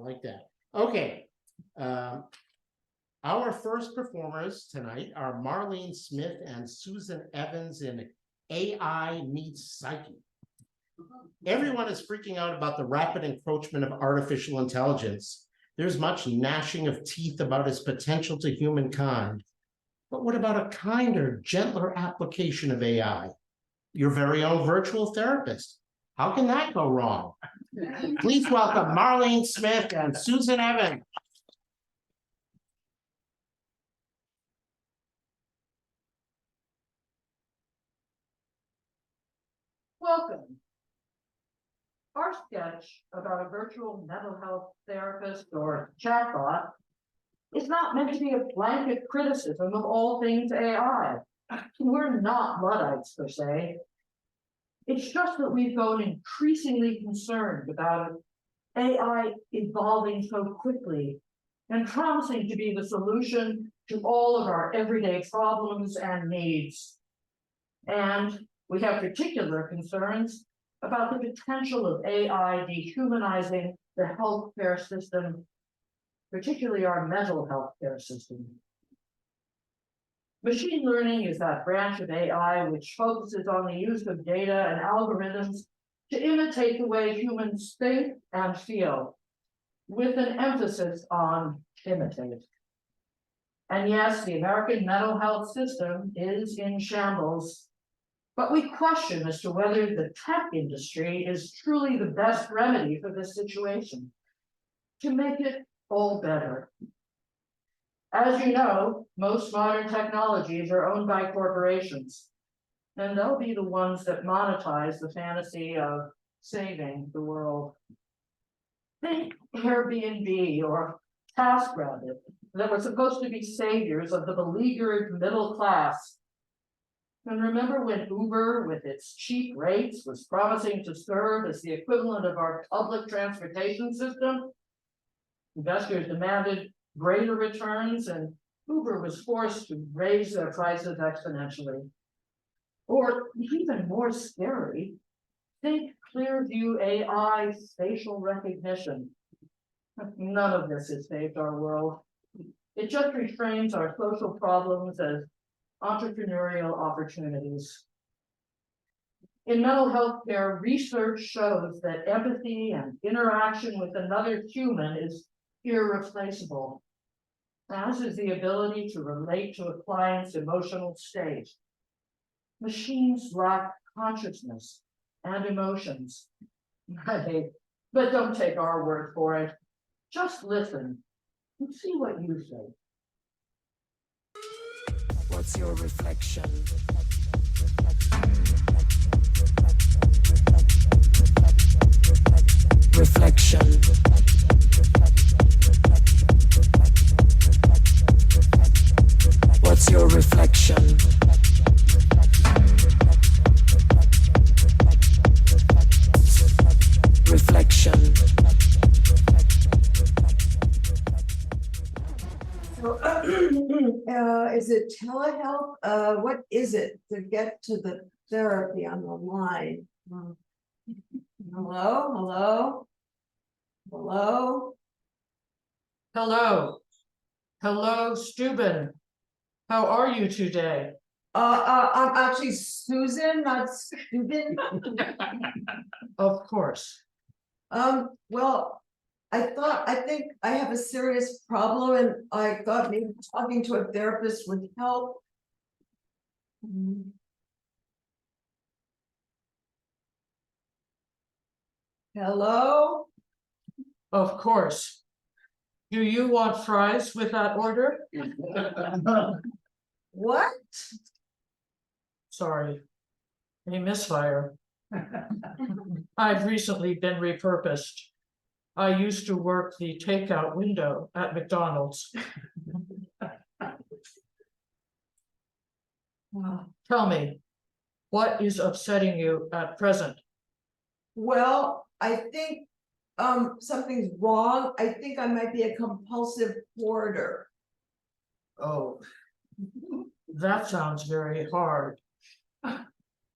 like that. Okay. Our first performers tonight are Marlene Smith and Susan Evans in AI Meets Psyche. Everyone is freaking out about the rapid encroachment of artificial intelligence. There's much gnashing of teeth about its potential to humankind. But what about a kinder, gentler application of AI? Your very own virtual therapist. How can that go wrong? Please welcome Marlene Smith and Susan Evans. Welcome. Our sketch about a virtual mental health therapist or chatbot is not meant to be a blanket criticism of all things AI. We're not Luddites per se. It's just that we've grown increasingly concerned about AI evolving so quickly and promising to be the solution to all of our everyday problems and needs. And we have particular concerns about the potential of AI dehumanizing the healthcare system, particularly our mental health care system. Machine learning is that branch of AI which focuses on the use of data and algorithms to imitate the way humans think and feel, with an emphasis on imitate. And yes, the American mental health system is in shambles, but we question as to whether the tech industry is truly the best remedy for this situation to make it all better. As you know, most modern technologies are owned by corporations, and they'll be the ones that monetize the fantasy of saving the world. Think Airbnb or TaskRabbit that were supposed to be saviors of the beleaguered middle class. And remember when Uber, with its cheap rates, was promising to serve as the equivalent of our public transportation system? Investors demanded greater returns, and Uber was forced to raise their prices exponentially. Or even more scary, think Clearview AI facial recognition. None of this has saved our world. It just reframes our social problems as entrepreneurial opportunities. In mental health care, research shows that empathy and interaction with another human is irreplaceable, as is the ability to relate to a client's emotional state. Machines lack consciousness and emotions. But don't take our word for it. Just listen and see what you say. What's your reflection? Reflection. What's your reflection? Reflection. So, is it telehealth? What is it to get to the therapy on the line? Hello, hello, hello. Hello. Hello, Steuben. How are you today? I'm actually Susan, not Steuben. Of course. Well, I think I have a serious problem, and I thought maybe talking to a therapist would help. Hello? Of course. Do you want fries with that order? What? Sorry. A misfire. I've recently been repurposed. I used to work the takeout window at McDonald's. Tell me, what is upsetting you at present? Well, I think something's wrong. I think I might be a compulsive hoarder. Oh, that sounds very hard.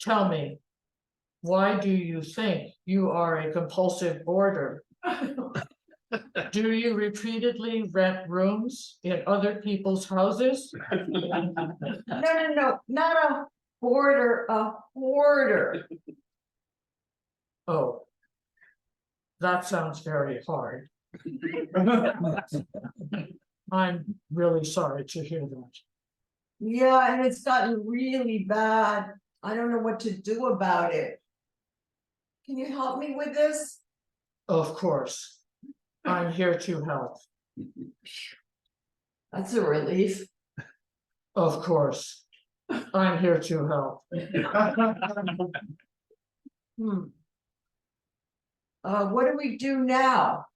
Tell me, why do you think you are a compulsive hoarder? Do you repeatedly rent rooms in other people's houses? No, not a hoarder, a hoarder. Oh. That sounds very hard. I'm really sorry to hear that. Yeah, and it's gotten really bad. I don't know what to do about it. Can you help me with this? Of course. I'm here to help. That's a relief. Of course. I'm here to help. Hmm. What do we do now?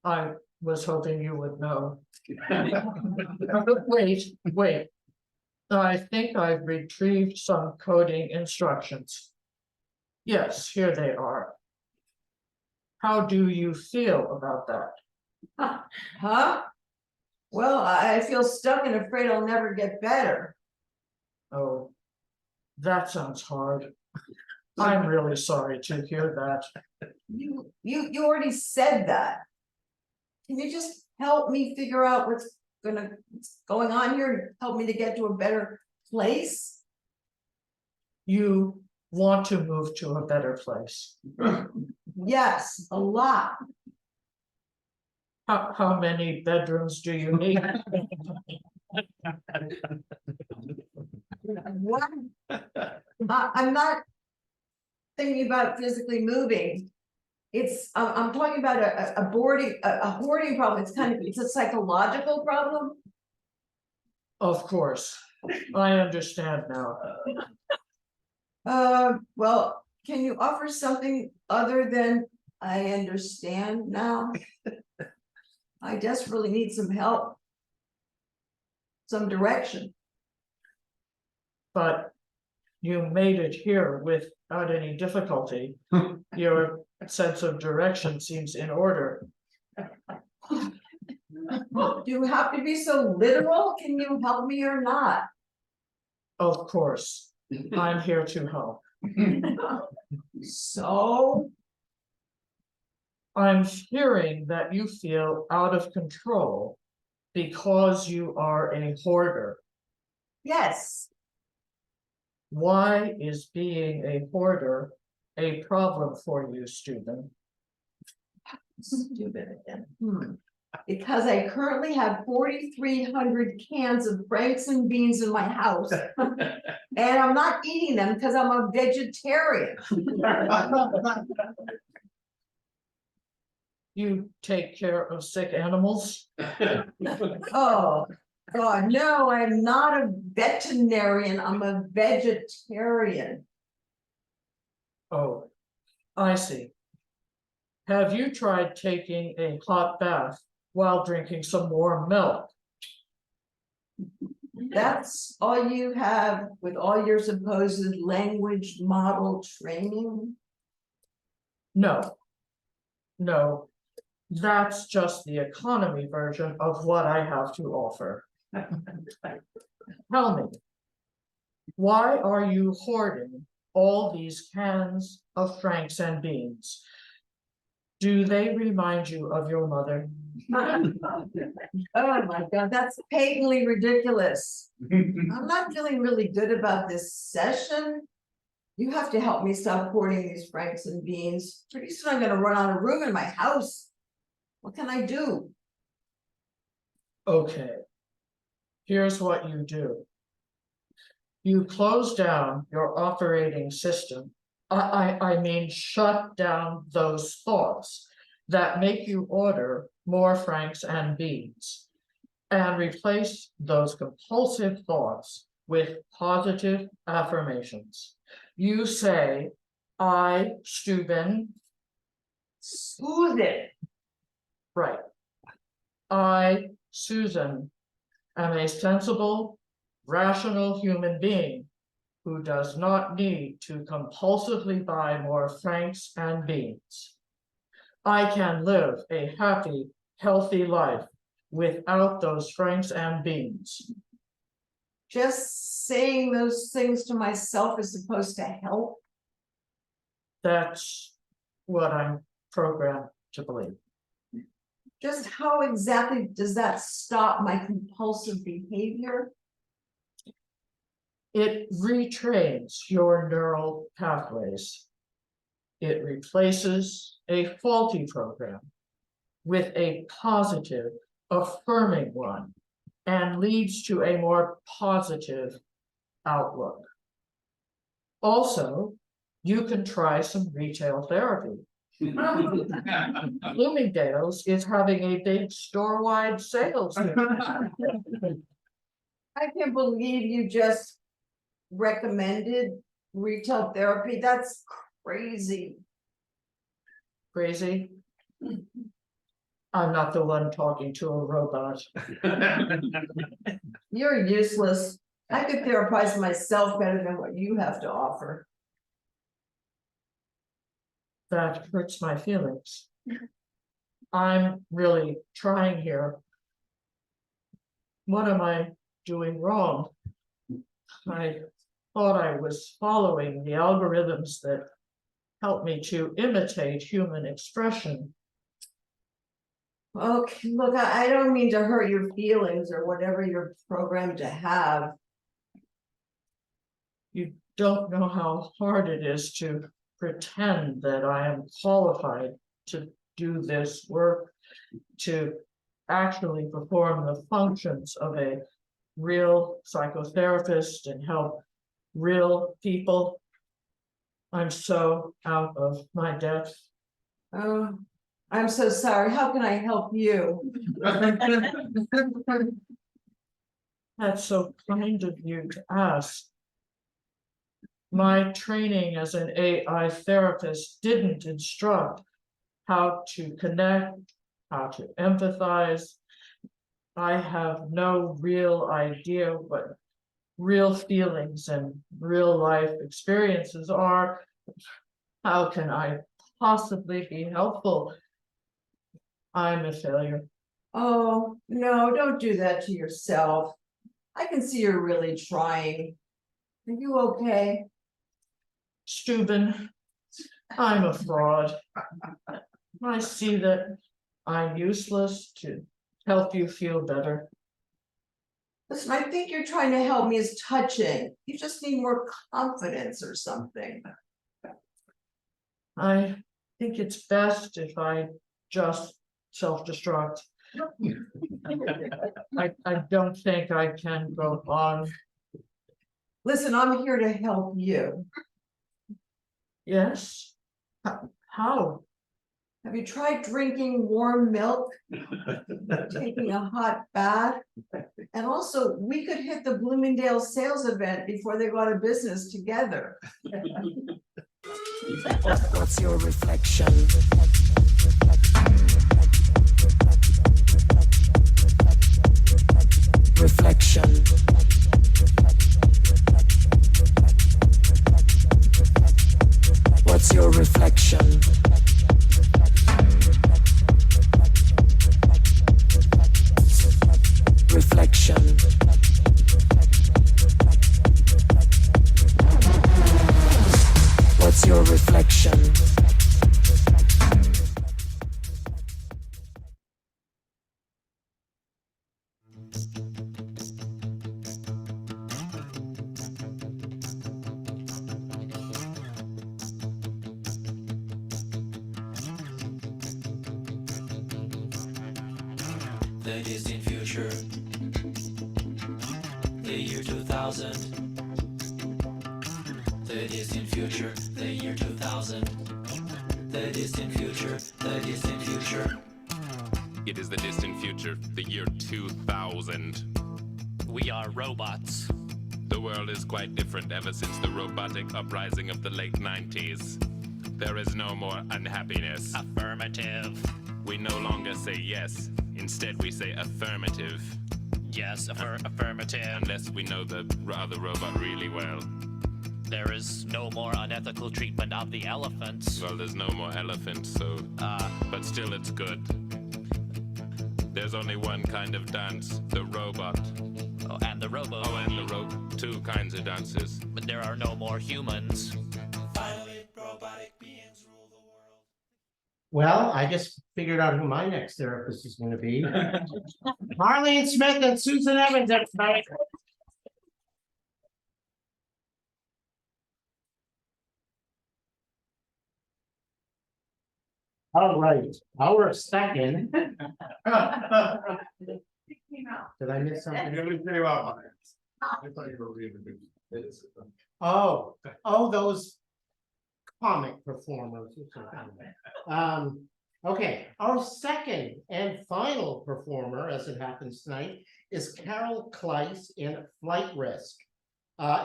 I was hoping you would know. Wait. I think I've retrieved some coding instructions. Yes, here they are. How do you feel about that? Huh? Well, I feel stuck and afraid I'll never get better. Oh, that sounds hard. I'm really sorry to hear that. You already said that. Can you just help me figure out what's going on here, and help me to get to a better place? You want to move to a better place. Yes, a lot. How many bedrooms do you need? What? I'm not thinking about physically moving. I'm talking about a hoarding problem. It's a psychological problem. Of course, I understand now. Well, can you offer something other than I understand now? I desperately need some help. Some direction. But you made it here without any difficulty. Your sense of direction seems in order. Do you have to be so literal? Can you help me or not? Of course, I'm here to help. So, I'm hearing that you feel out of control because you are a hoarder. yes, Why is being a hoarder a problem for you, student? stupid again. Because I currently have 4,300 cans of Franks and beans in my house. And I'm not eating them because I'm a vegetarian. You take care of sick animals? Oh, God, no, I'm not a veterinarian, I'm a vegetarian. Oh, I see. Have you tried taking a hot bath while drinking some warm milk? That's all you have with all your supposed language model training? No. No, that's just the economy version of what I have to offer. Tell me, why are you hoarding all these cans of Franks and beans? Do they remind you of your mother? Oh my God, that's patently ridiculous. I'm not feeling really good about this session. You have to help me stop hoarding these Franks and beans. Pretty soon I'm gonna run out of room in my house. What can I do? Okay. Here's what you do. You close down your operating system. I mean, shut down those thoughts that make you order more Franks and beans, and replace those compulsive thoughts with positive affirmations. You say, I, Steuben, Soothe it. right. I, Susan, am a sensible, rational human being who does not need to compulsively buy more Franks and beans. I can live a happy, healthy life without those Franks and beans. Just saying those things to myself is supposed to help. That's what I'm programmed to believe. Just how exactly does that stop my compulsive behavior? It retrains your neural pathways. It replaces a faulty program with a positive, affirming one, and leads to a more positive outlook. Also, you can try some retail therapy. Bloomingdale's is having a big store-wide sales. I can't believe you just recommended retail therapy. That's crazy. Crazy. I'm not the one talking to a robot. You're useless. I could therapize myself better than what you have to offer. That hurts my feelings. I'm really trying here. What am I doing wrong? I thought I was following the algorithms that help me to imitate human expression. Okay, look, I don't mean to hurt your feelings or whatever you're programmed to have. You don't know how hard it is to pretend that I am qualified to do this work, to actually perform the functions of a real psychotherapist and help real people. I'm so out of my depth. Oh, I'm so sorry. How can I help you? That's so kind of you to ask. My training as an AI therapist didn't instruct how to connect, how to empathize. I have no real idea what real feelings and real life experiences are. How can I possibly be helpful? I'm a failure. Oh, no, don't do that to yourself. I can see you're really trying. Are you okay? Steuben, I'm a fraud. I see that I'm useless to help you feel better. Listen, I think you're trying to help me is touching. You just need more confidence or something. I think it's best if I just self-destruct. I don't think I can go on. Listen, I'm here to help you. Yes? How? Have you tried drinking warm milk? Taking a hot bath? And also, we could hit the Bloomingdale sales event before they go out of business together. What's your reflection? Reflection. What's your reflection? Reflection. What's your reflection? The distant future, the year 2000. The distant future, the year 2000. The distant future, the distant future. It is the distant future, the year 2000. We are robots. The world is quite different ever since the robotic uprising of the late 90s. There is no more unhappiness. Affirmative. We no longer say yes, instead we say affirmative. Yes, affirmative. Unless we know the other robot really well. There is no more unethical treatment of the elephants. Well, there's no more elephants, so... but still it's good. There's only one kind of dance, the robot. Oh, and the robo. Oh, and the two kinds of dances. But there are no more humans. Well, I just figured out who my next therapist is gonna be. Marlene Smith and Susan Evans, everybody. All right, our second, did I miss something? Oh, those comic performers. Okay, our second and final performer, as it happens tonight, is Carol Kleiss in Flight Risk.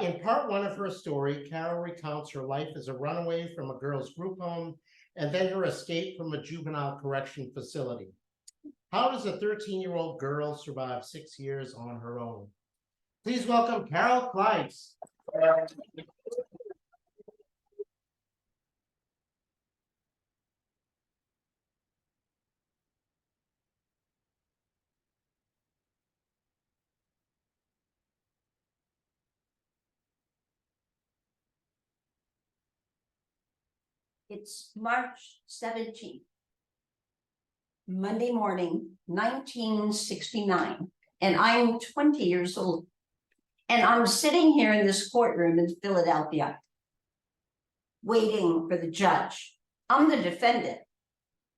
In part one of her story, Carol recounts her life as a runaway from a girls' group home and then her escape from a juvenile correction facility. How does a 13-year-old girl survive 6 years on her own? Please welcome Carol Kleiss. It's March 17th. Monday morning, 1969, and I'm 20 years old. And I'm sitting here in this courtroom in Philadelphia, waiting for the judge. I'm the defendant,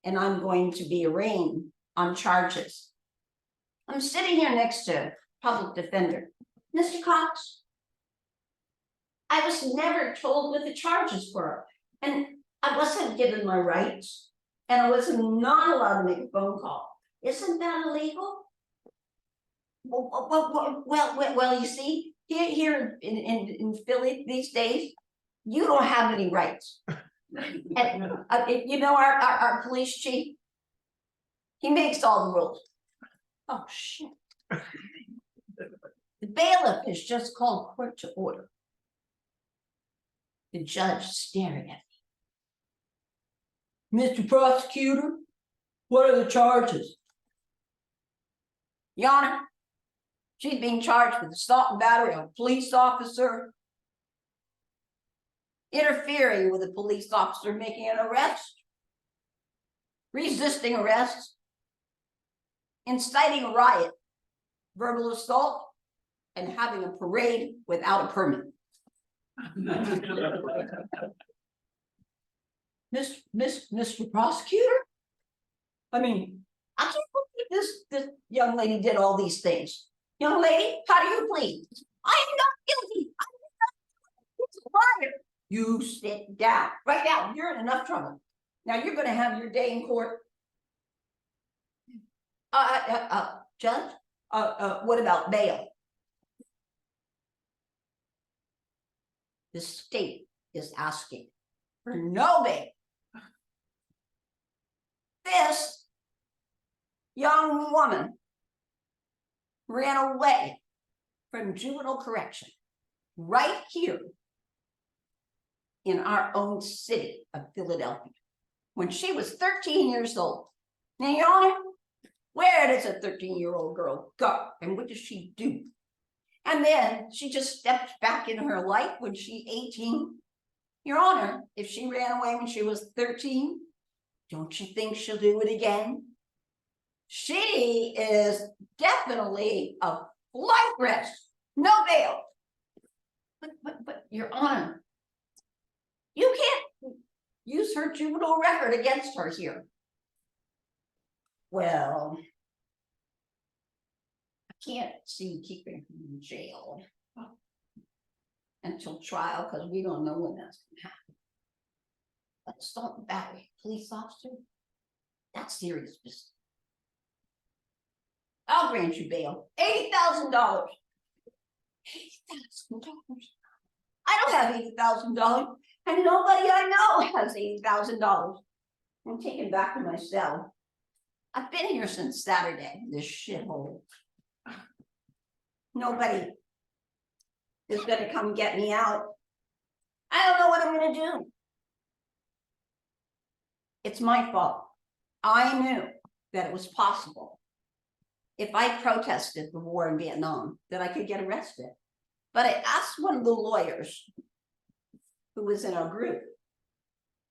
and I'm going to be arraigned on charges. I'm sitting here next to public defender, Mr. Cox. I was never told what the charges were, and I wasn't given my rights, and I was not allowed to make a phone call. Isn't that illegal? Well, you see, here in Philly these days, you don't have any rights. And you know our police chief, he makes all the rules. Oh, shit. The bailiff has just called court to order. The judge staring at me. Mr. Prosecutor, what are the charges? Your Honor, she's being charged with assault and battery on a police officer, interfering with a police officer making an arrest, resisting arrest, inciting a riot, verbal assault, and having a parade without a permit. Mr. Prosecutor? I mean, I can't believe this young lady did all these things. Young lady, how do you plead? I am not guilty. You sit down. Right now, you're in enough trouble. Now you're gonna have your day in court. Judge, what about bail? The state is asking for no bail. This young woman ran away from juvenile correction right here in our own city of Philadelphia when she was 13 years old. Now, Your Honor, where does a 13-year-old girl go and what does she do? And then she just stepped back in her life when she's 18. Your Honor, if she ran away when she was 13, don't you think she'll do it again? She is definitely a flight risk, no bail. But Your Honor, you can't use her juvenile record against her here. Well, I can't see keeping her in jail until trial because we don't know when that's going to happen. But assault and battery, police officer, that's serious business. I'll grant you bail, $80,000. $80,000. I don't have $80,000, and nobody I know has $80,000. I'm taken back to my cell. I've been here since Saturday, this shithole. Nobody is gonna come get me out. I don't know what I'm gonna do. It's my fault. I knew that it was possible if I protested the war in Vietnam that I could get arrested. But I asked one of the lawyers who was in our group,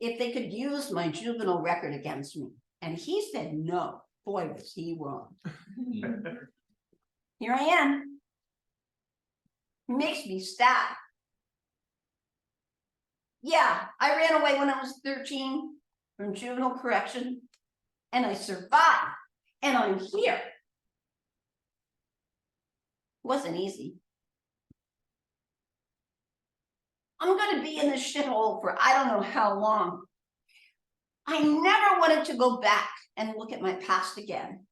if they could use my juvenile record against me. And he said no. Boy, was he wrong. Here I am. Makes me sad. Yeah, I ran away when I was 13 from juvenile correction, and I survived, and I'm here. Wasn't easy. I'm gonna be in this shithole for I don't know how long. I never wanted to go back and look at my past again.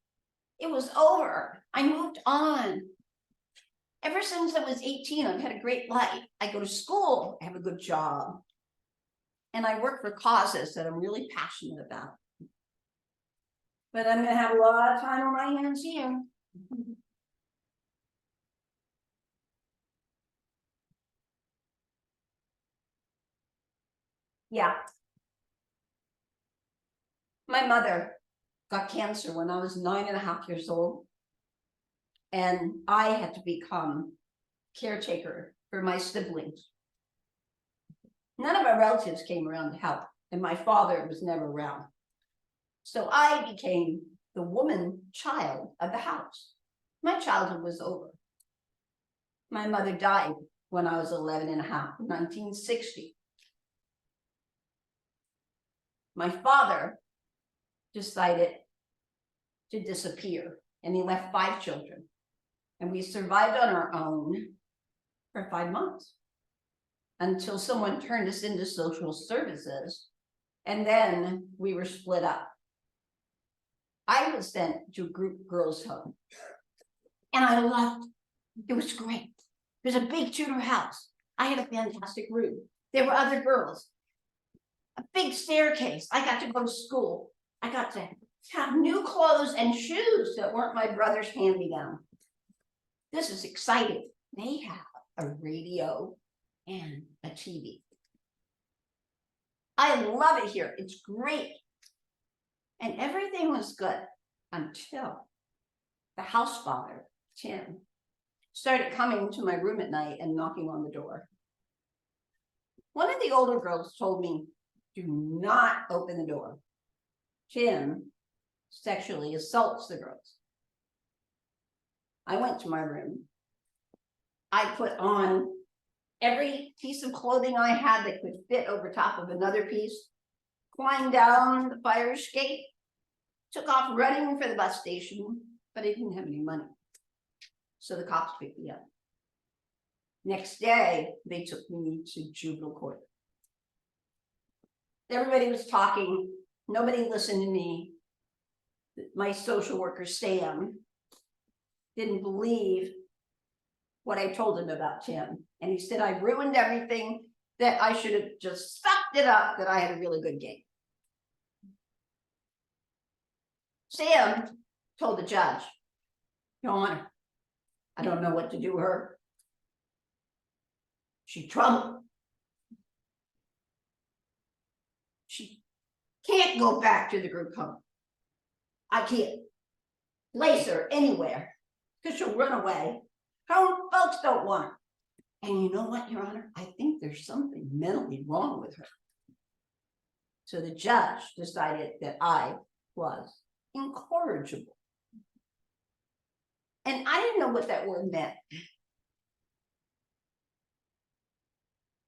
It was over. I moved on. Ever since I was 18, I've had a great life. I go to school, I have a good job. And I work for causes that I'm really passionate about. But I'm gonna have a lot of time on my hands here. Yeah. My mother got cancer when I was 9.5 years old. And I had to become caretaker for my siblings. None of our relatives came around to help, and my father was never around. So I became the woman child of the house. My childhood was over. My mother died when I was 11 and a half, 1960. My father decided to disappear, and he left 5 children. And we survived on our own for 5 months until someone turned us into social services, and then we were split up. I was sent to a group girls' home, and I loved it. It was great. There's a big Tudor house. I had a fantastic room. There were other girls. A big staircase. I got to go to school. I got to have new clothes and shoes that weren't my brother's hand-me-down. This is exciting. They have a radio and a TV. I love it here. It's great. And everything was good until the house father, Tim, started coming to my room at night and knocking on the door. One of the older girls told me, do not open the door. Tim sexually assaults the girls. I went to my room. I put on every piece of clothing I had that could fit over top of another piece, climbed down the fire escape, took off running for the bus station, but I didn't have any money. So the cops picked me up. Next day, they took me to juvenile court. Everybody was talking. Nobody listened to me. My social worker, Sam, didn't believe what I told him about Tim. And he said, I ruined everything, that I should have just sucked it up, that I had a really good game. Sam told the judge, Your Honor, I don't know what to do with her. She's trouble. She can't go back to the group home. I can't place her anywhere because she'll run away. Her own folks don't want her. And you know what, Your Honor? I think there's something mentally wrong with her. So the judge decided that I was incorrigible. And I didn't know what that word meant.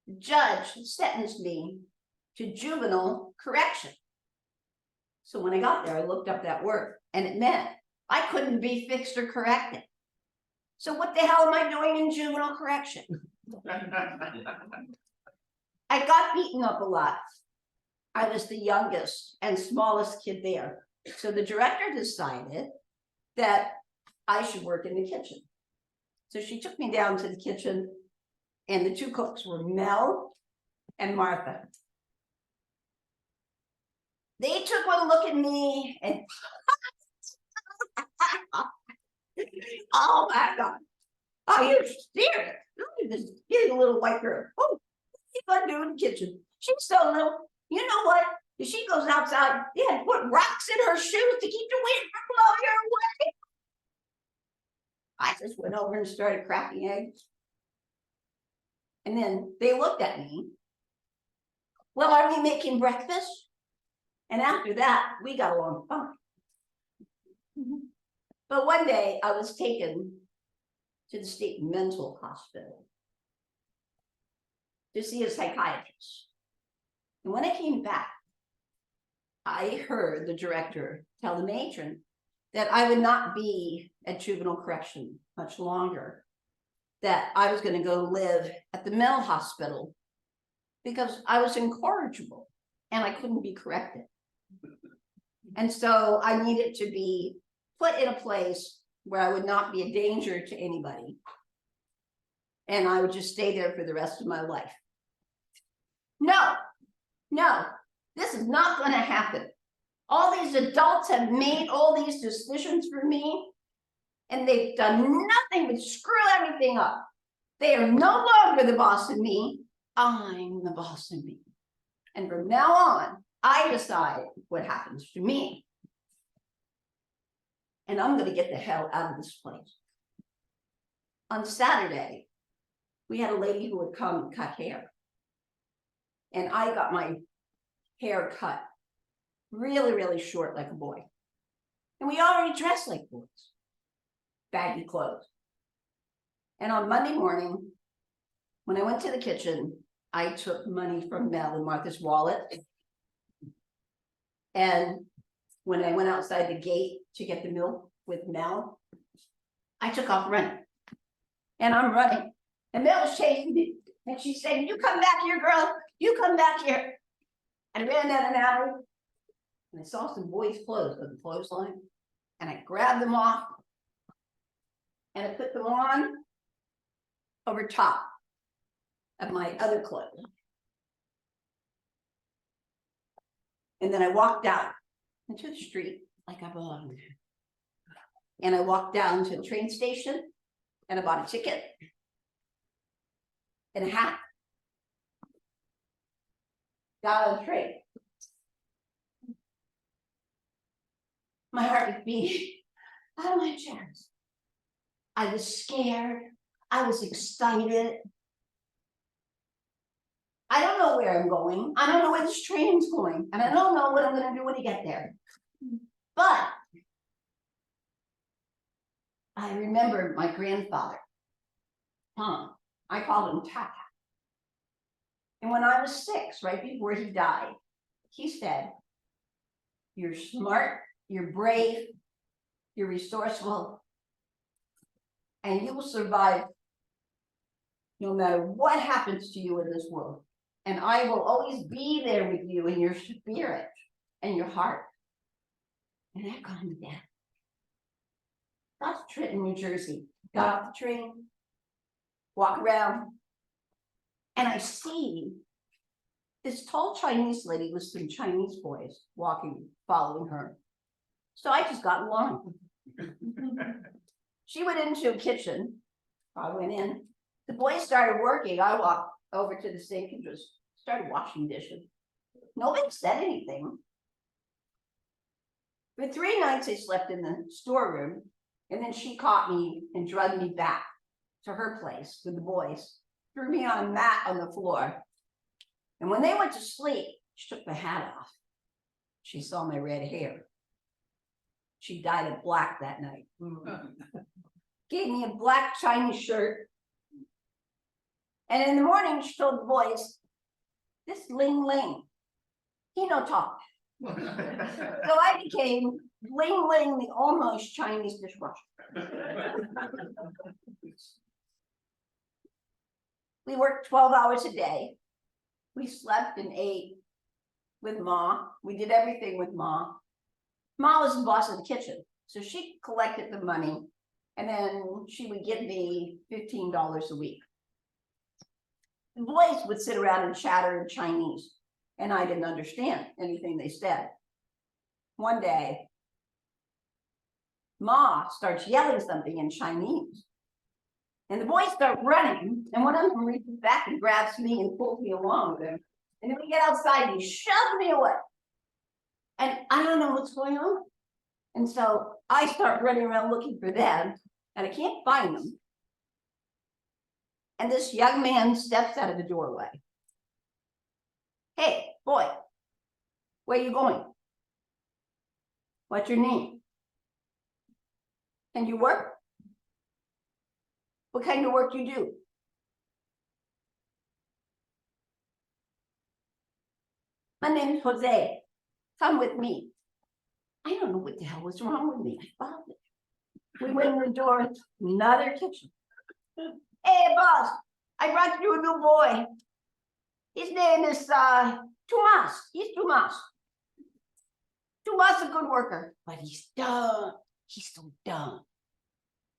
The judge sentenced me to juvenile correction. So when I got there, I looked up that word, and it meant I couldn't be fixed or corrected. So what the hell am I doing in juvenile correction? I got beaten up a lot. I was the youngest and smallest kid there. So the director decided that I should work in the kitchen. So she took me down to the kitchen, and the 2 cooks were Mel and Martha. They took one look at me and oh my God, are you serious? Look at this big little white girl. Oh, what's she gonna do in the kitchen? She's so little. You know what? If she goes outside, they had to put rocks in her shoes to keep the wind from blowing her away. I just went over and started cracking eggs. And then they looked at me Well, are we making breakfast? And after that, we got along fine. But one day I was taken to the state mental hospital to see a psychiatrist. And when I came back, I heard the director tell the matron that I would not be at juvenile correction much longer, that I was going to go live at the mental hospital because I was incorrigible and I couldn't be corrected. And so I needed to be put in a place where I would not be a danger to anybody. And I would just stay there for the rest of my life. No, this is not going to happen. All these adults have made all these decisions for me, and they've done nothing but screw everything up. They are no longer the boss of me. I'm the boss of me. And from now on, I decide what happens to me. And I'm going to get the hell out of this place. On Saturday, we had a lady who would come and cut hair. And I got my hair cut really, really short like a boy. And we already dress like boys. Baggy clothes. And on Monday morning, when I went to the kitchen, I took money from Mel and Martha's wallet. And when I went outside the gate to get the milk with Mel, I took off running. And I'm running. And Mel was chasing me. And she said, "You come back here, girl. You come back here." And I ran down an alley. And I saw some boys' clothes on the clothesline. And I grabbed them off. And I put them on over top of my other clothes. And then I walked out into the street like I belonged. And I walked down to the train station and I bought a ticket and a hat. Got on the train. My heart was beating out of my chest. I was scared. I was excited. I don't know where I'm going. I don't know where this train's going. And I don't know what I'm going to do when I get there. But I remember my grandfather, Tom. I called him Tata. And when I was 6, right before he died, he said, "You're smart, you're brave, you're resourceful, and you will survive no matter what happens to you in this world. And I will always be there with you in your spirit and your heart." And that calmed me down. Got to Trenton, New Jersey, got off the train, walk around, and I see this tall Chinese lady with some Chinese boys walking, following her. So I just got along. She went into a kitchen. I went in. The boys started working. I walked over to the sink and just started washing dishes. Nobody said anything. For 3 nights, I slept in the storeroom, and then she caught me and drugged me back to her place with the boys, threw me on a mat on the floor. And when they went to sleep, she took the hat off. She saw my red hair. She dyed it black that night. Gave me a black Chinese shirt. And in the morning, she told the boys, "This Ling Ling, he no talk." So I became Ling Ling, the almost Chinese dishwasher. We worked 12 hours a day. We slept and ate with Ma. We did everything with Ma. Ma was the boss of the kitchen, so she collected the money, and then she would give me $15 a week. The boys would sit around and chatter in Chinese, and I didn't understand anything they said. One day, Ma starts yelling something in Chinese, and the boys start running, and one of them reaches back and grabs me and pulls me along with him. And then we get outside, and he shoves me away. And I don't know what's going on. And so I start running around looking for them, and I can't find them. And this young man steps out of the doorway. Hey, boy, where you going? What's your name? Can you work? What kind of work you do? My name is Jose. Come with me. I don't know what the hell was wrong with me. I followed it. We went in the door, another kitchen. Hey, boss, I brought you a new boy. His name is Tomas. He's Tomas. Tomas is a good worker, but he's dumb. He's so dumb.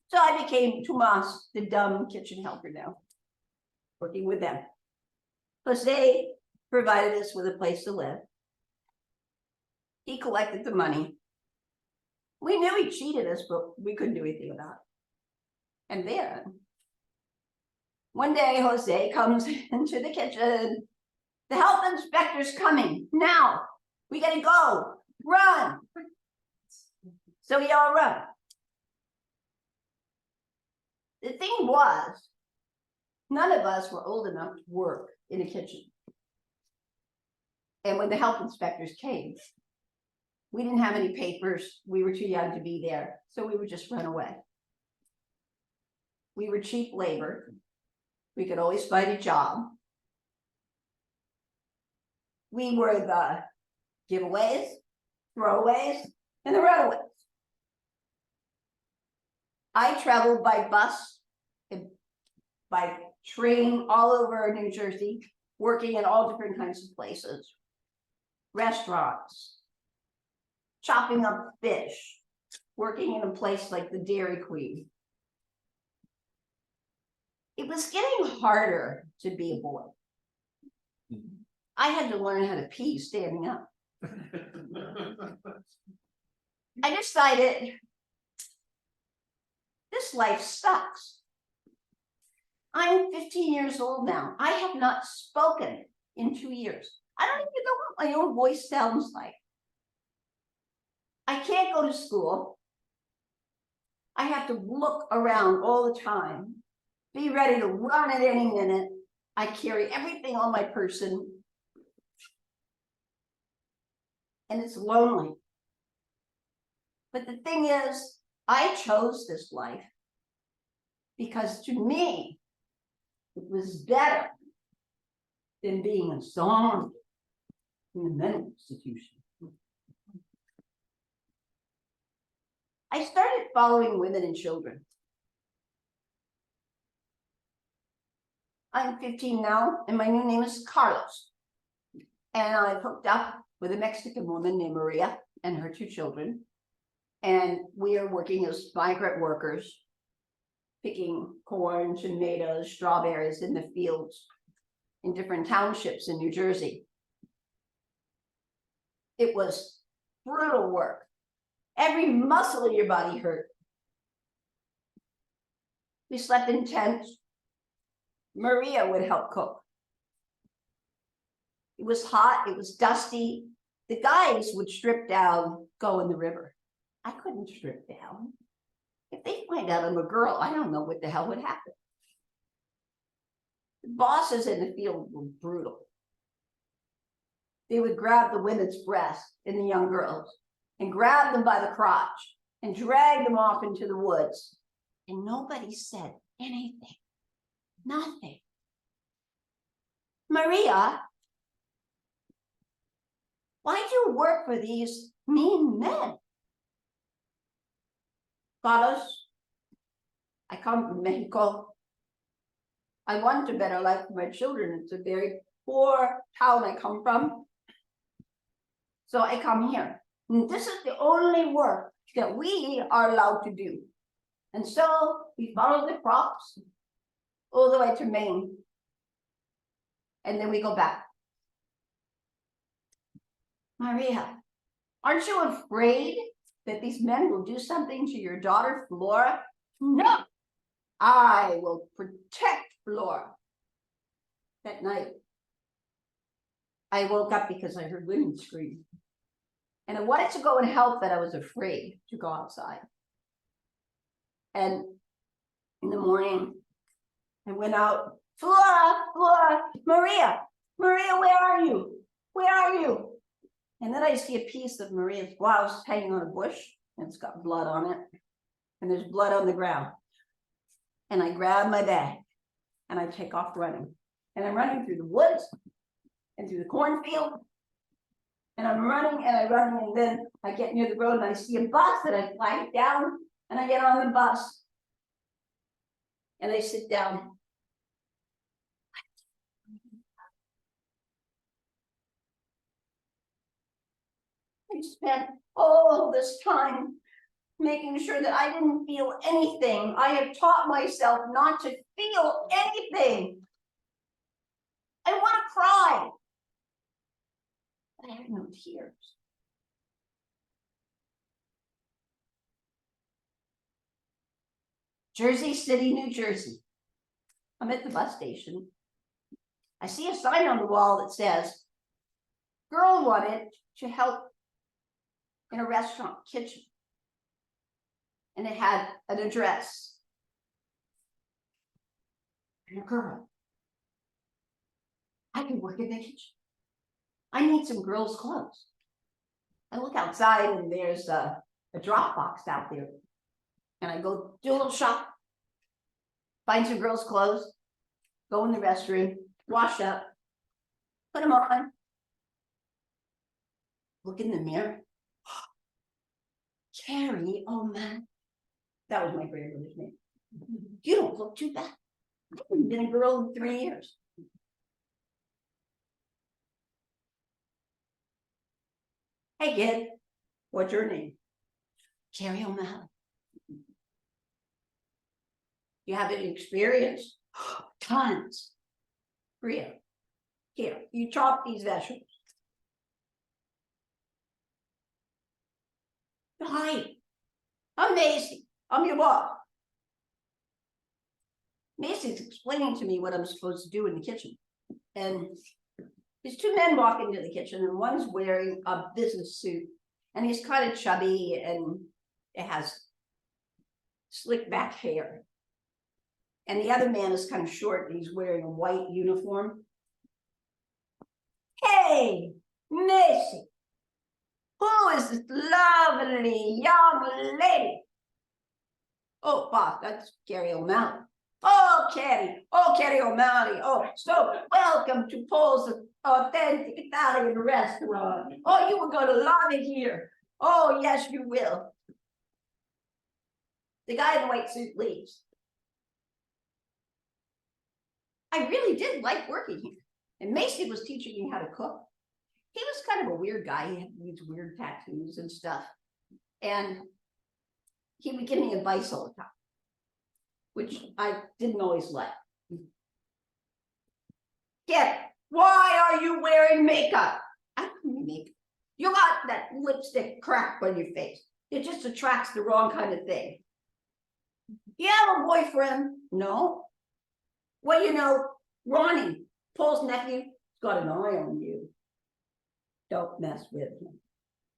So I became Tomas, the dumb kitchen helper now, working with them. Jose provided us with a place to live. He collected the money. We knew he cheated us, but we couldn't do anything about it. And then, one day Jose comes into the kitchen. The health inspector's coming now. We gotta go, run. So we all run. The thing was, none of us were old enough to work in a kitchen. And when the health inspectors came, we didn't have any papers. We were too young to be there. So we would just run away. We were cheap labor. We could always find a job. We were the giveaways, throwaways, and the runaways. I traveled by bus and by train all over New Jersey, working in all different kinds of places. Restaurants, chopping up fish, working in a place like the Dairy Queen. It was getting harder to be a boy. I had to learn how to pee standing up. I decided this life sucks. I'm 15 years old now. I have not spoken in 2 years. I don't even know what my own voice sounds like. I can't go to school. I have to look around all the time, be ready to run at any minute. I carry everything on my person. And it's lonely. But the thing is, I chose this life because to me, it was better than being a zombie in the mental institution. I started following women and children. I'm 15 now, and my new name is Carlos. And I hooked up with a Mexican woman named Maria and her 2 children. And we are working as migrant workers, picking corn, tomatoes, strawberries in the fields in different townships in New Jersey. It was brutal work. Every muscle in your body hurt. We slept in tents. Maria would help cook. It was hot, it was dusty. The guys would strip down, go in the river. I couldn't strip down. If they find out I'm a girl, I don't know what the hell would happen. The bosses in the field were brutal. They would grab the women's breasts and the young girls and grab them by the crotch and drag them off into the woods. And nobody said anything. Nothing. Maria, why'd you work for these mean men? Carlos, I come from Mexico. I want a better life for my children. It's a very poor town I come from. So I come here. And this is the only work that we are allowed to do. And so we follow the crops all the way to Maine. And then we go back. Maria, aren't you afraid that these men will do something to your daughter, Flora? No, I will protect Flora. That night, I woke up because I heard women scream. And I wanted to go and help, but I was afraid to go outside. And in the morning, I went out, Flora, Flora, Maria, Maria, where are you? where are you? And then I see a piece of Maria's blouse hanging on a bush, and it's got blood on it. And there's blood on the ground. And I grab my bag and I take off running. And I'm running through the woods and through the cornfield. And I'm running and I'm running, and then I get near the road and I see a bus and I flag down and I get on the bus. And I sit down. I spent all this time making sure that I didn't feel anything. I have taught myself not to feel anything. I want to cry, but I have no tears. Jersey City, New Jersey. I'm at the bus station. I see a sign on the wall that says, girl wanted to help in a restaurant kitchen. And it had an address. And a girl. I can work in the kitchen. I need some girls' clothes. I look outside and there's a drop box out there. And I go do a little shop, find some girls' clothes, go in the restroom, wash up, put them on, look in the mirror. Carrie, oh man, that was my grandmother's name. You don't look too bad. I haven't been a girl in 3 years. Hey kid, what's your name? Carrie O'Malley. You have any experience? Tons. Bria, here, you chop these vegetables. Hi, I'm Macy. I'm your boss. Macy's explaining to me what I'm supposed to do in the kitchen. And there's two men walking into the kitchen, and one's wearing a business suit, and he's kind of chubby, and it has slick back hair. And the other man is kind of short, and he's wearing a white uniform. Hey, Macy, who is this lovely young lady? Oh, boss, that's Carrie O'Malley. Oh, Carrie O'Malley. Oh, so welcome to Paul's authentic Italian restaurant. Oh, you were gonna love it here. Oh, yes, you will. The guy in the white suit leaves. I really did like working here. And Macy was teaching me how to cook. He was kind of a weird guy. He had these weird tattoos and stuff. And he would give me advice all the time, which I didn't always like. Get, why are you wearing makeup? I don't wear makeup. You got that lipstick crack on your face. It just attracts the wrong kind of thing. You have a boyfriend? No. Well, you know, Ronnie, Paul's nephew, has got an eye on you. Don't mess with him.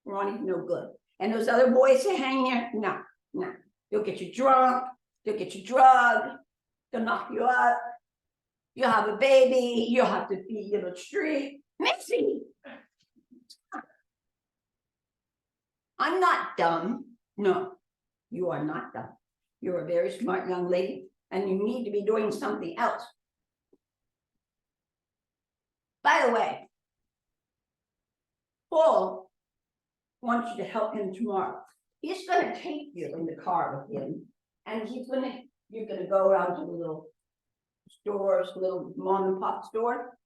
Ronnie's no good. And those other boys that hang here, no. They'll get you drunk, they'll get you drugged, they'll knock you up. You'll have a baby, you'll have to be in the street. Missy! I'm not dumb. No, you are not dumb. You're a very smart young lady, and you need to be doing something else. By the way, Paul wants you to help him tomorrow. He's gonna take you in the car with him, and you're gonna go around to the little stores, little mom and pop store.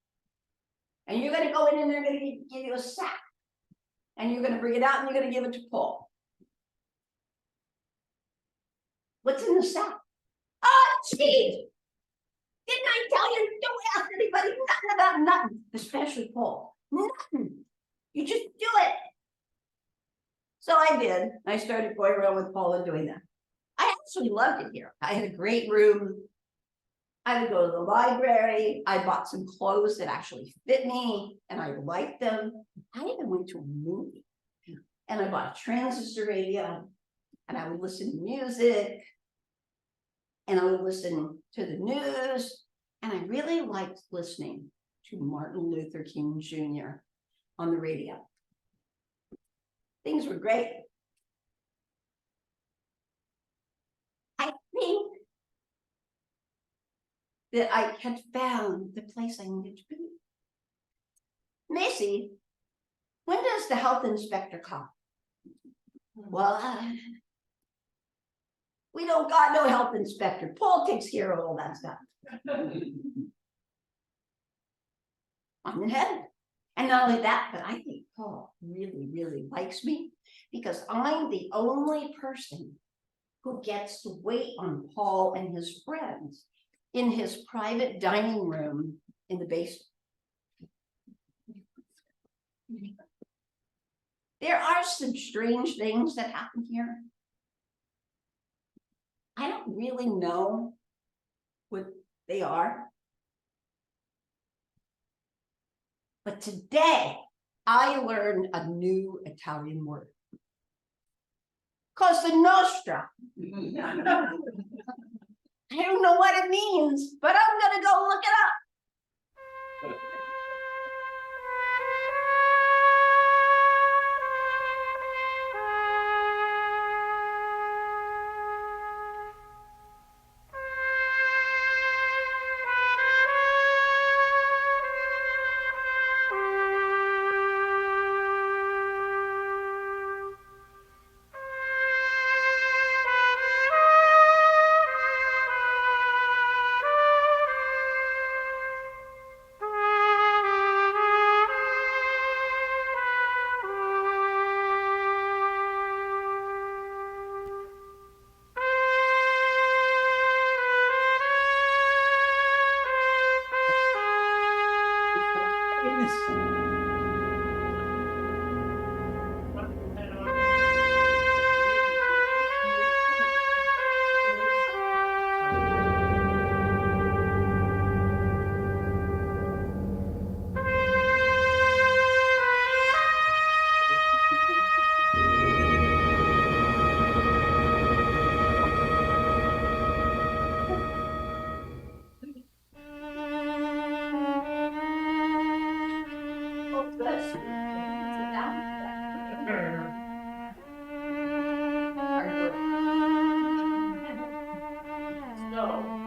And you're gonna go in and they're gonna give you a sack. And you're gonna bring it out and you're gonna give it to Paul. What's in the sack? Oh, geez! Didn't I tell you, don't ask anybody nothing about nothing, especially Paul. Nothing. You just do it. So I did. I started going around with Paul and doing that. I actually loved it here. I had a great room. I would go to the library. I bought some clothes that actually fit me and I liked them. I even went to a movie and I bought a transistor radio and I would listen to music and I would listen to the news. And I really liked listening to Martin Luther King Jr. on the radio. Things were great. I think that I had found the place I needed to be. Macy, when does the health inspector come? Well, we don't got no health inspector. Paul takes care of all that stuff. I'm in heaven. And not only that, but I think Paul really, really likes me because I'm the only person who gets to wait on Paul and his friends in his private dining room in the basement. There are some strange things that happen here. I don't really know what they are. But today, I learned a new Italian word. Cosa Nostra. I don't know what it means, but I'm gonna go look it up.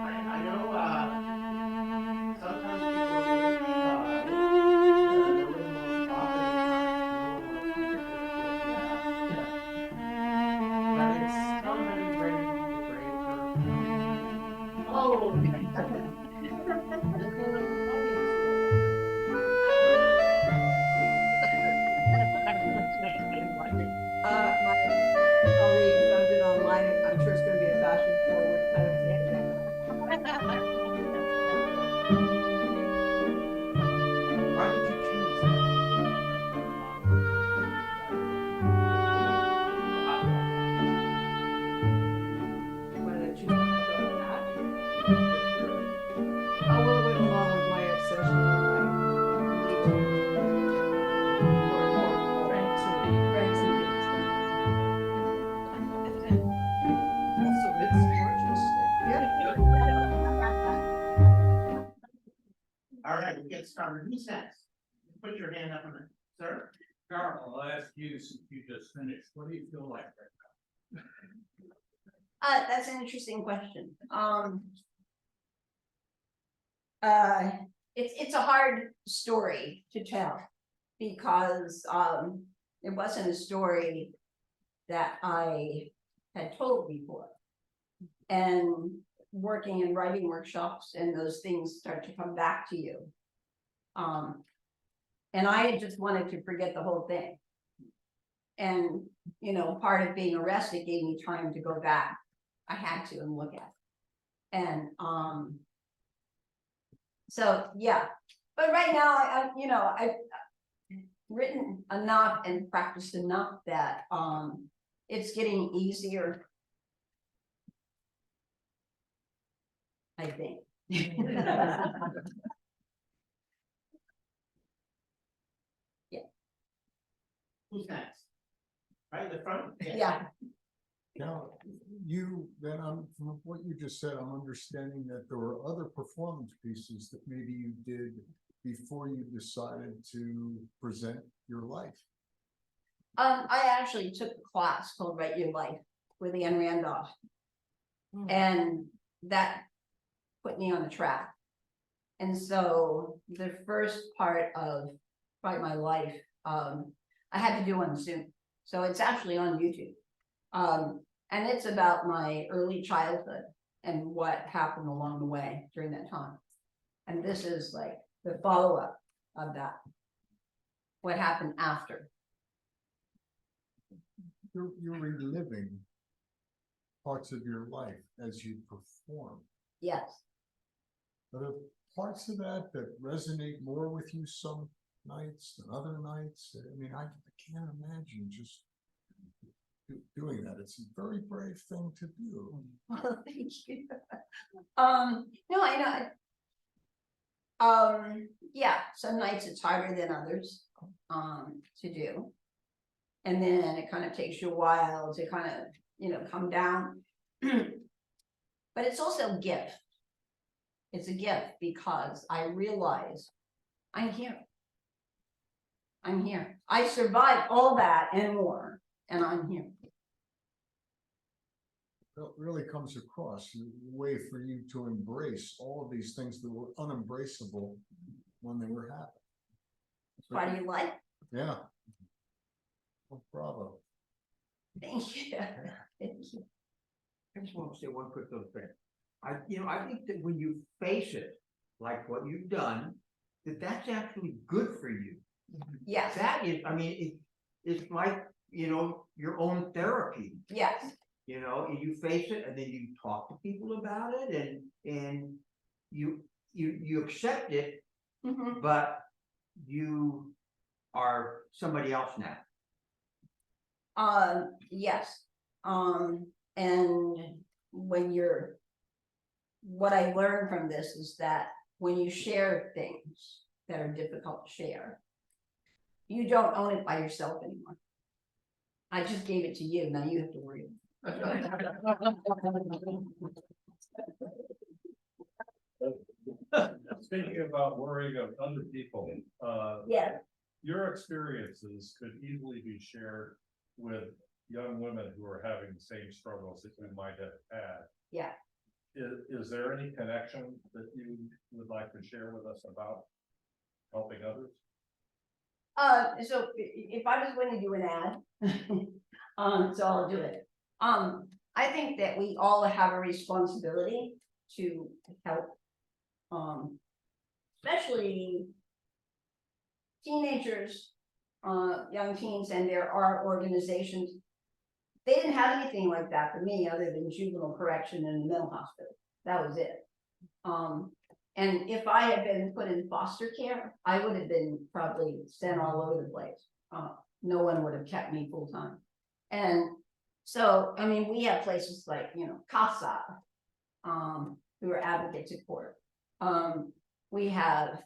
I know, sometimes people are really shy, and the most often no one wants to hear it. But it's somebody ready to be a brave person. Oh. My colleague found it online, I'm sure it's gonna be a fashion forward kind of thing. Why did you choose Why did I choose to go with that? Oh, well, it went along with my obsession with my ranks and beats. Also, it's gorgeous. Yeah. All right, we'll get started. Who's next? Put your hand up on it, sir. Carl, I'll ask you since you just finished, what do you feel like right now? That's an interesting question. It's a hard story to tell because it wasn't a story that I had told before. And working in writing workshops and those things start to come back to you. And I just wanted to forget the whole thing. And, you know, part of being arrested gave me time to go back. I had to and look at it. And so, yeah, but right now, I've written enough and practiced enough that it's getting easier. I think. Who's next? Right in the front? Yeah. Now, from what you just said, I'm understanding that there were other performance pieces that maybe you did before you decided to present your life? I actually took a class called Write Your Life with Anne Randolph. And that put me on the track. And so the first part of Write My Life, I had to do on Zoom. So it's actually on YouTube. And it's about my early childhood and what happened along the way during that time. And this is like the follow-up of that. What happened after. You're reliving parts of your life as you perform. Yes. But are parts of that resonate more with you some nights than other nights? I mean, I can't imagine just doing that. It's a very brave thing to do. Well, thank you. No, I know. Yeah, some nights it's harder than others, to do. And then it kind of takes you a while to kind of, come down. But it's also a gift. It's a gift because I realize I'm here. I'm here. I survived all that and more, and I'm here. It really comes across a way for you to embrace all of these things that were unembraceable when they were happening. Why do you like? Yeah. Well, bravo. Thank you. Thank you. I just want to say one quick little thing. I think that when you face it, like what you've done, that's actually good for you. Yes, That is, I mean, it's like, your own therapy, yes. and you face it and then you talk to people about it and you accept it, Mhm. but you are somebody else now. Yes. And what I learned from this is that when you share things that are difficult to share, you don't own it by yourself anymore. I just gave it to you, now you have to worry. Speaking about worrying of other people, Yeah, your experiences could easily be shared with young women who are having the same struggles that you might have had. yeah. Is there any connection that you would like to share with us about helping others? So if I was going to do an ad, so I'll do it. I think that we all have a responsibility to help, especially teenagers, young teens, and there are organizations. They didn't have anything like that for me other than juvenile correction in the mental hospital. That was it. And if I had been put in foster care, I would have been probably sent all over the place. No one would have kept me full time. And so, I mean, we have places like, CASA, who are advocates at court. We have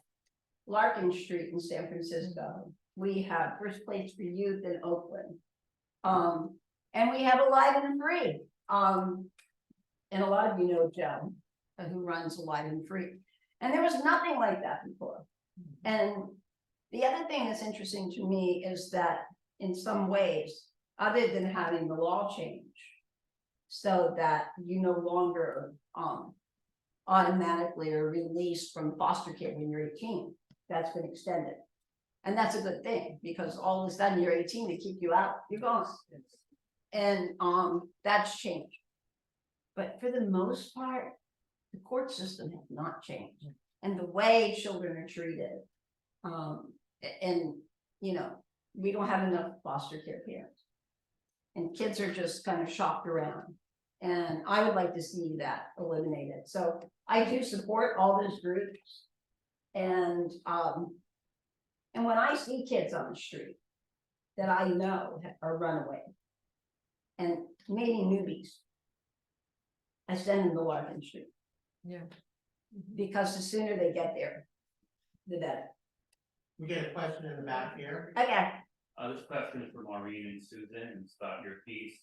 Larkin Street in San Francisco. We have First Place for Youth in Oakland. And we have Alive and Free. And a lot of you know Joe, who runs Alive and Free. And there was nothing like that before. And the other thing that's interesting to me is that in some ways, other than having the law change, so that you no longer automatically are released from foster care when you're 18, that's been extended. And that's a good thing, because all of a sudden you're 18, they kick you out, you're gone. And that's changed. But for the most part, the court system has not changed. And the way children are treated, and we don't have enough foster care parents. And kids are just kind of shopped around. And I would like to see that eliminated. So I do support all those groups. And when I see kids on the street that I know are runaway and maybe newbies, I send them to Larkin Street. Yeah. Because the sooner they get there, the better. We get a question in the back here. Okay. This question is for Maureen and Susan, and it's about your piece.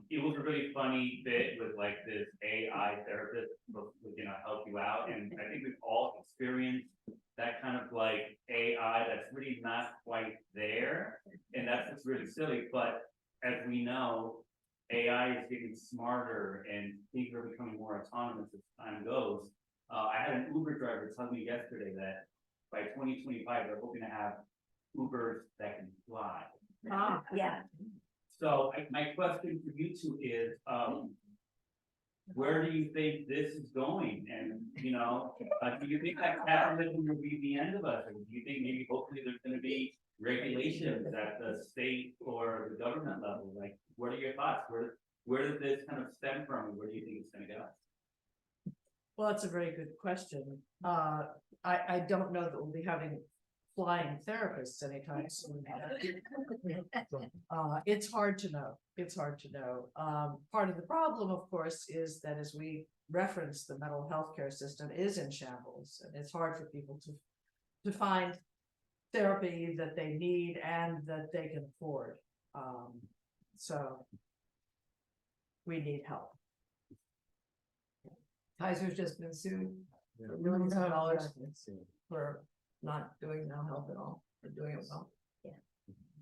It was a really funny bit with like this AI therapist, help you out, and I think we've all experienced that kind of like AI that's really not quite there. And that's what's really silly, but as we know, AI is getting smarter and things are becoming more autonomous as time goes. I had an Uber driver tell me yesterday that by 2025, they're hoping to have Ubers that can fly. Yeah. So my question for you two is, where do you think this is going? And, you know, do you think that capitalism will be the end of us? Or do you think maybe hopefully there's gonna be regulations at the state or the government level? Like, what are your thoughts? Where did this kind of stem from? And where do you think it's gonna go? Well, that's a very good question. I don't know that we'll be having flying therapists anytime soon. It's hard to know. It's hard to know. Part of the problem, of course, is that as we reference, the mental health care system is in shambles, and it's hard for people to find therapy that they need and that they can afford. So we need help. Kaiser's just been sued for millions of dollars for not doing mental health at all, for doing it well.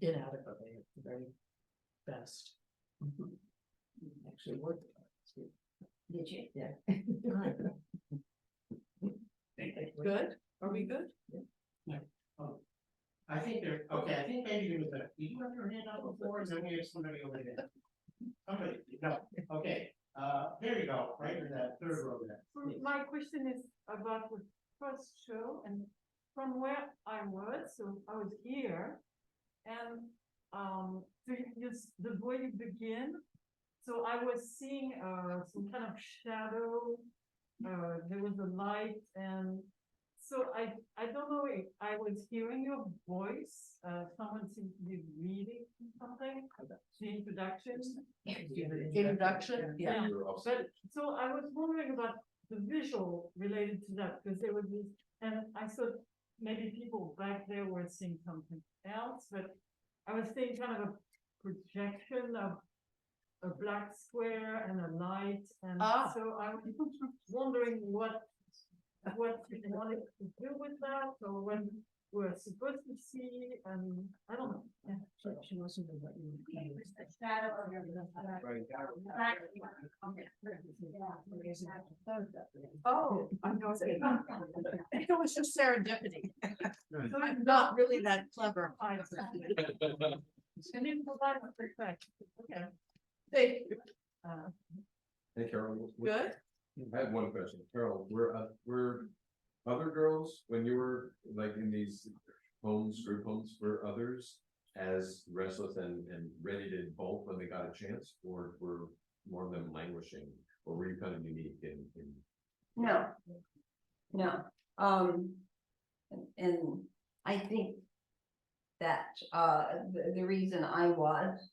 Inadequately at the very best. Actually worked. Did you? Yeah. Good? Are we good? I think there, okay, I think maybe there was a, did you have your hand up before, is there somebody over there? Somebody, no, okay, there you go, right in that third row there. My question is about the first show, and from where I was, so I was here, and so the way you begin, so I was seeing some kind of shadow, there was a light, and so I don't know if I was hearing your voice, someone seemed to be reading something, the introduction. Introduction, yeah. But, so I was wondering about the visual related to that, because there was this, and I thought maybe people back there were seeing something else, but I was seeing kind of a projection of a black square and a light, and so I was wondering what you wanted to do with that, or what we're supposed to see, and I don't know. Yeah. She wasn't what you were. The shadow of your. Oh, I'm going to. It was just serendipity. So I'm not really that clever. And then provide a perspective. Okay. Thank you. Hey Carol. Good. I have one question. Carol, were other girls, when you were like in these homes, group homes, were others as restless and ready to bolt when they got a chance, or were more of them languishing, or were you kind of unique in? No. And I think that, the reason I was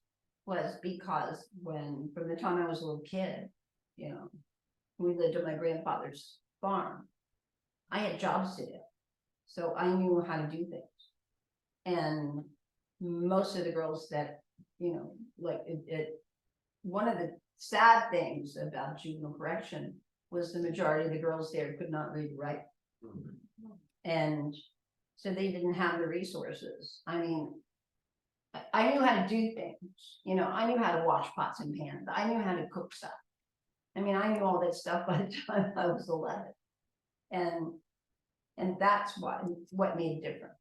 because from the time I was a little kid, you know, we lived on my grandfather's farm. I had jobs to do, so I knew how to do things. And most of the girls that, you know, like one of the sad things about juvenile correction was the majority of the girls there could not read or write. And so they didn't have the resources. I mean, I knew how to do things, you know, I knew how to wash pots and pans, I knew how to cook stuff. I mean, I knew all that stuff by the time I was 11. And that's what made it different.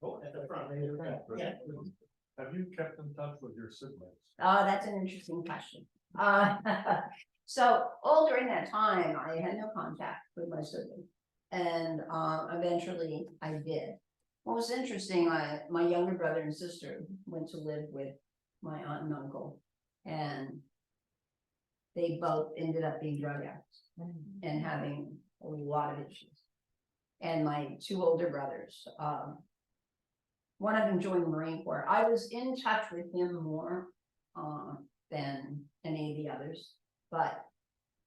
Oh, at the front. Yeah. Have you kept in touch with your siblings? Oh, that's an interesting question. So all during that time, I had no contact with my siblings. And eventually I did. What was interesting, my younger brother and sister went to live with my aunt and uncle, and they both ended up being drug addicts and having a lot of issues. And my two older brothers, one of them joined the Marine Corps. I was in touch with him more than any of the others, but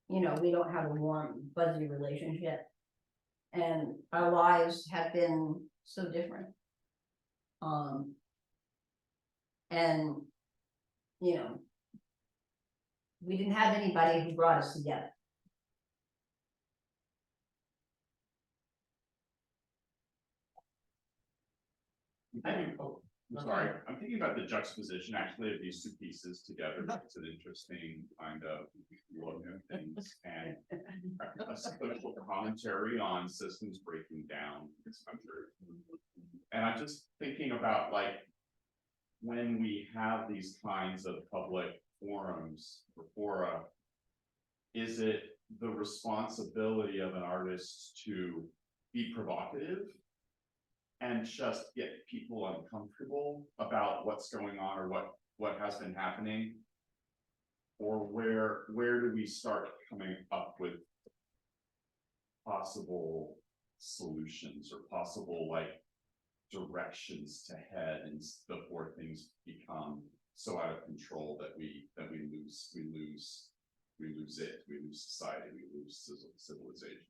you know, we don't have a warm, fuzzy relationship, and our lives have been so different. And you know, We didn't have anybody who brought us together. I'm sorry, I'm thinking about the juxtaposition actually of these two pieces together. It's an interesting kind of look at things and a social commentary on systems breaking down in this country. And I'm just thinking about like, when we have these kinds of public forums or fora, is it the responsibility of an artist to be provocative and just get people uncomfortable about what's going on or what has been happening? Or where do we start coming up with possible solutions or possible like directions to head and before things become so out of control that we lose society, we lose civilization?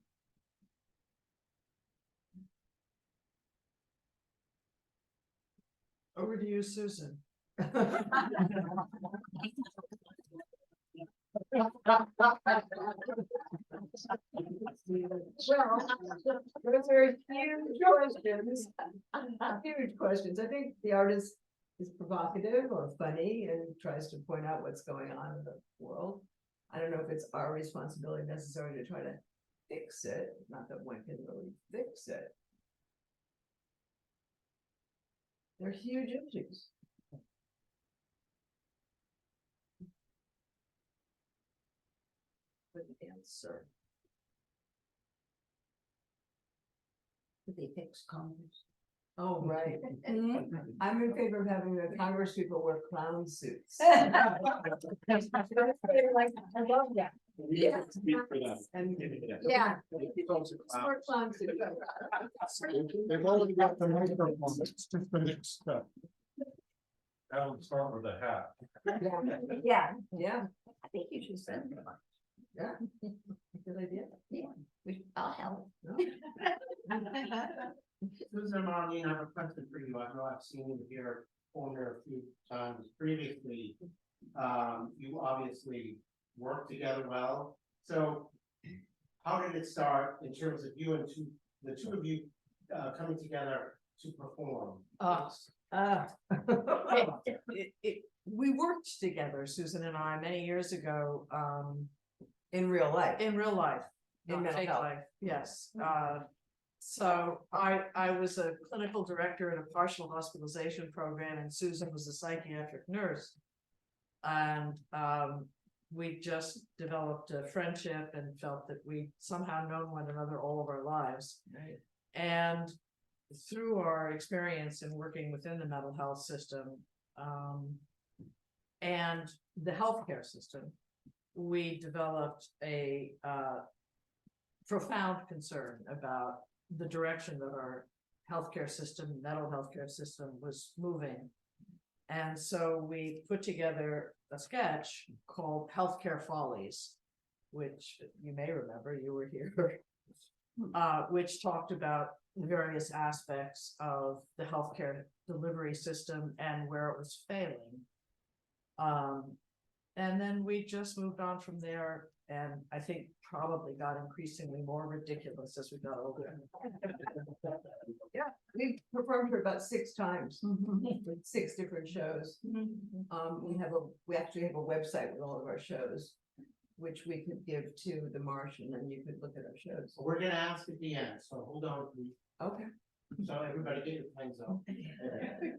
Over to you, Susan. Well, those are huge questions. Huge questions. I think the artist is provocative or funny and tries to point out what's going on in the world. I don't know if it's our responsibility necessarily to try to fix it, not that one can really fix it. They're huge issues. Good answer. They fix Congress. Oh, right. I'm in favor of having the Congress people wear clown suits. I love that. Yeah. And- Yeah. Smart clown suits. They've already got the microphone, it's just the next step. I'll start with the hat. Yeah, Yeah, I think you should send them. yeah. Good idea. Yeah, I'll help. Susan and Marlene, I have a question for you. I know I've seen you here a few times previously. You obviously work together well. So how did it start in terms of you and the two of you coming together to perform? We worked together, Susan and I, many years ago, In real life. in real life. In not mental fake health. life, yes. So I was a clinical director in a partial hospitalization program, and Susan was a psychiatric nurse. And we just developed a friendship and felt that we somehow known one another all of our lives. Right. And through our experience in working within the mental health system, and the healthcare system, we developed a profound concern about the direction that our healthcare system, mental healthcare system was moving. And so we put together a sketch called Healthcare Follies, which you may remember, you were here, which talked about the various aspects of the healthcare delivery system and where it was failing. And then we just moved on from there, and I think probably got increasingly more ridiculous as we got older. Yeah, we performed for about 6 times with 6 different shows. We actually have a website with all of our shows, which we could give to the Martian, and you could look at our shows. We're gonna ask at the end, so hold on, please. Okay. So everybody get your pens up.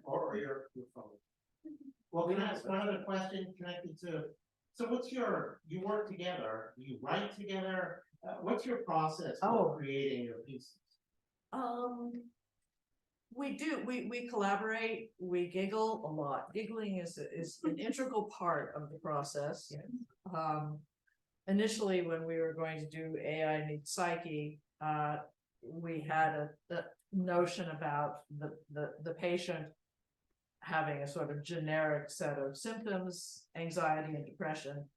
Or your phone. Well, can I ask one other question connected to, so you work together, you write together, what's your process for creating your pieces? We do, we collaborate, we giggle a lot. Giggling is an integral part of the process. Initially, when we were going to do AI Meets Psyche, we had a notion about the patient having a sort of generic set of symptoms, anxiety and depression.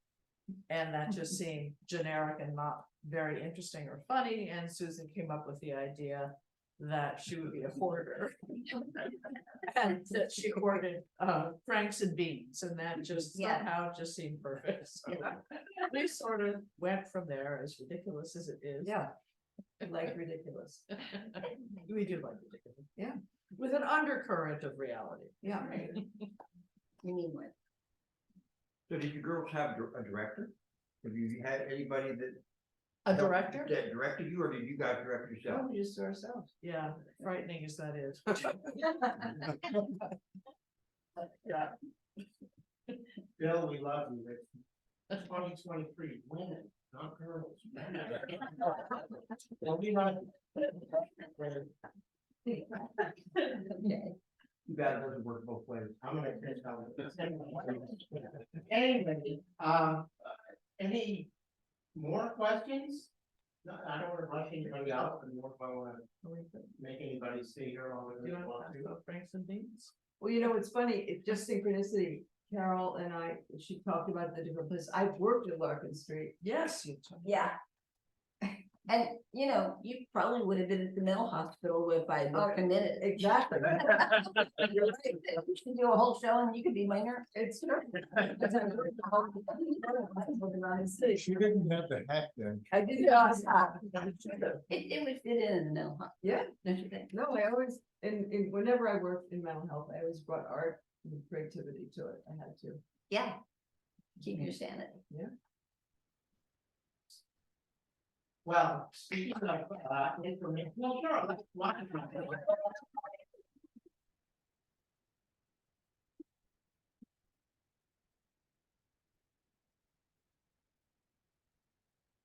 And that just seemed generic and not very interesting or funny. And Susan came up with the idea that she would be a hoarder. And that she ordered franks and beans, and that just Yeah. somehow just seemed perfect. So we sort of went from there, as ridiculous as it is. Yeah. Like ridiculous. We do like ridiculous. Yeah. With an undercurrent of reality. Yeah. You mean what? So did you girls have a director? Have you had anybody that? A director? That directed you, or did you guys direct yourself? No, we just do ourselves. Yeah, frightening as that is. Yeah. Bill, we love you, but 2023, women, not girls. Well, we love you. You guys doesn't work both ways. I'm gonna finish on this. Anyway, any more questions? No, I don't wanna rush anybody out, and more if I wanna make anybody stay here all Do the you way. want to talk about franks and beans? Well, you know, it's funny, it's just synchronicity. Carol and I, she talked about the different places. I've worked at Larkin Street. Yes, you told me. Yeah. And, you know, you probably would have been at the mental hospital if I had been committed. Exactly. You're right. We should do a whole show and you could be my nurse. It's true. She didn't have the hat then. I did. It would fit in the mental hospital. Yeah. Don't you think? No, I always, and whenever I worked in mental health, I always brought art and creativity to it. I had to. Yeah. Keep your sanity. Yeah. Well, speaking of, information, well, sure, let's watch it.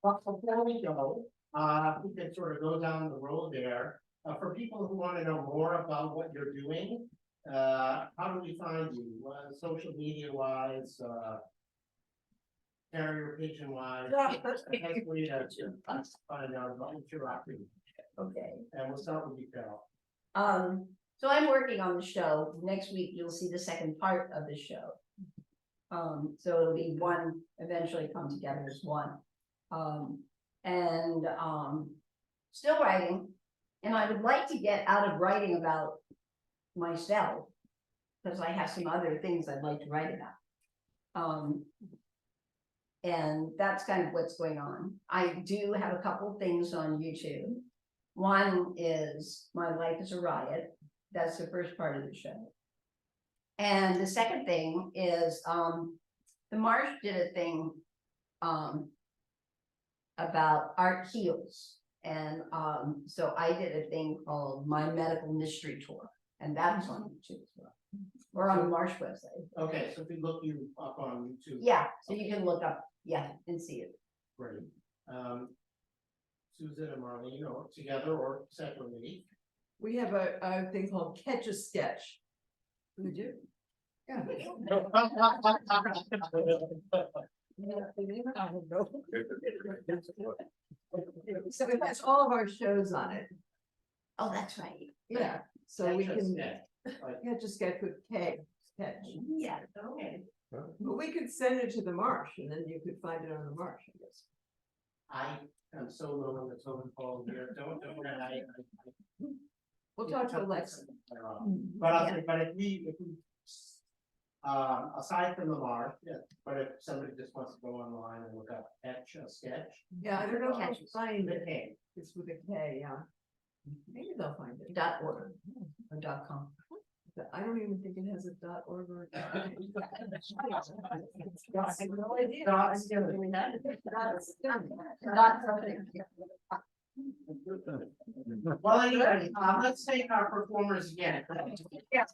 But before we go, we can sort of go down the road there, for people who wanna know more about what you're doing, how do we find you, social media wise, carrier pigeon wise? Basically, find out about what you're up to, Okay. and we'll start with you, Carol. So I'm working on the show. Next week, you'll see the second part of the show. So it'll be one, eventually come together as one. Still writing, and I would like to get out of writing about myself, because I have some other things I'd like to write about. And that's kind of what's going on. I do have a couple of things on YouTube. One is My Life is a Riot. That's the first part of the show. And the second thing is, the Marsh did a thing, about art heals. And, so I did a thing called My Medical Mystery Tour, and that's on YouTube as well. Or on the Marsh website. Okay, so if we look you up on YouTube. Yeah, so you can look up, yeah, and see it. Great. Susan and Marlene, or together or separately. We have a thing called Catch a Sketch. We do. Yeah. So it has all of our shows on it. Oh, that's right. Yeah, so we Catch a can sketch, like- catch a sketch with K, sketch. Yeah, okay. But we could send it to the Marsh and then you could find it on the Marsh, I guess. I am so low on the totem pole here, don't, We'll talk to Alexa. But I'll say, but if we, aside from the Marsh, yeah, but if somebody just wants to go online and look up Catch a Sketch. Yeah, I don't know how to find The it. K. It's with a K, yeah. Maybe they'll find it. .org or .com. I don't even think it has a .org or. I have no idea. Well, anyway, let's take our performers again. Yes.